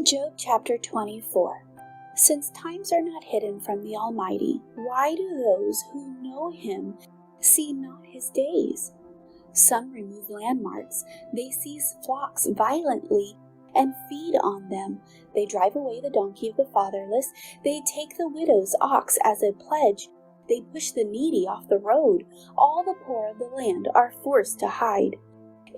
Job chapter 24. Since times are not hidden from the Almighty, why do those who know Him see not His days? Some remove landmarks, they seize flocks violently and feed on them. They drive away the donkey of the fatherless, they take the widow's ox as a pledge, they push the needy off the road. All the poor of the land are forced to hide.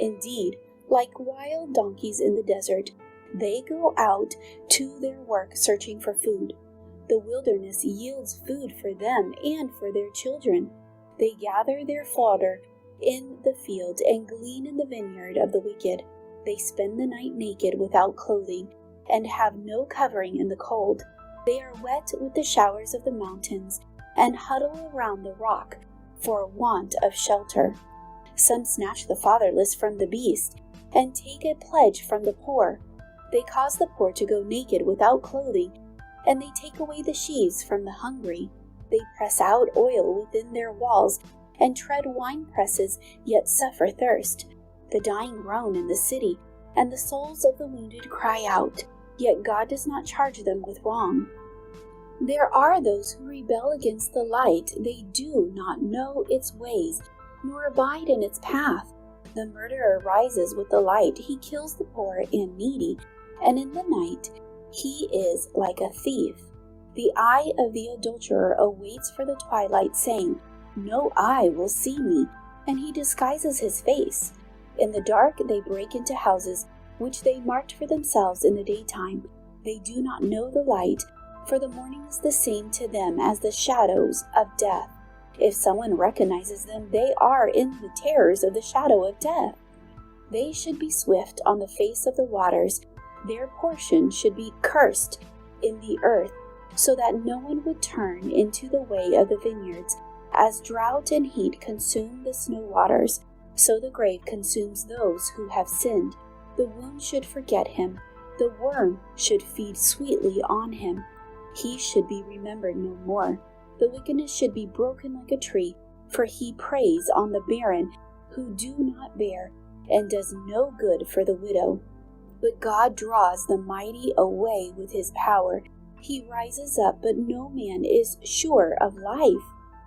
Indeed, like wild donkeys in the desert, they go out to their work searching for food. The wilderness yields food for them and for their children. They gather their fodder in the field and glean in the vineyard of the wicked. They spend the night naked without clothing and have no covering in the cold. They are wet with the showers of the mountains and huddle around the rock for want of shelter. Some snatch the fatherless from the beast and take a pledge from the poor. They cause the poor to go naked without clothing, and they take away the sheaves from the hungry. They press out oil within their walls and tread wine presses, yet suffer thirst. The dying groan in the city, and the souls of the wounded cry out, yet God does not charge them with wrong. There are those who rebel against the light. They do not know its ways, nor abide in its path. The murderer rises with the light. He kills the poor and needy, and in the night he is like a thief. The eye of the adulterer awaits for the twilight, saying, "No eye will see me," and he disguises his face. In the dark they break into houses, which they marked for themselves in the daytime. They do not know the light, for the morning is the same to them as the shadows of death. If someone recognizes them, they are in the terrors of the shadow of death. They should be swift on the face of the waters. Their portion should be cursed in the earth, so that no one would turn into the way of the vineyards. As drought and heat consume the snow waters, so the grave consumes those who have sinned. The wound should forget him. The worm should feed sweetly on him. He should be remembered no more. The wickedness should be broken like a tree, for he preys on the barren who do not bear, and does no good for the widow. But God draws the mighty away with his power. He rises up, but no man is sure of life.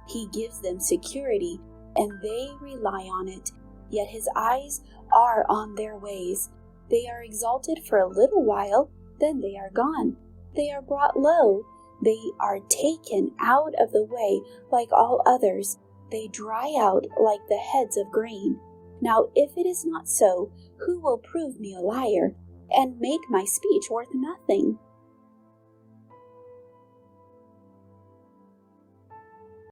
He gives them security, and they rely on it. Yet his eyes are on their ways. They are exalted for a little while, then they are gone. They are brought low. They are taken out of the way like all others. They dry out like the heads of grain. Now if it is not so, who will prove me a liar, and make my speech worth nothing?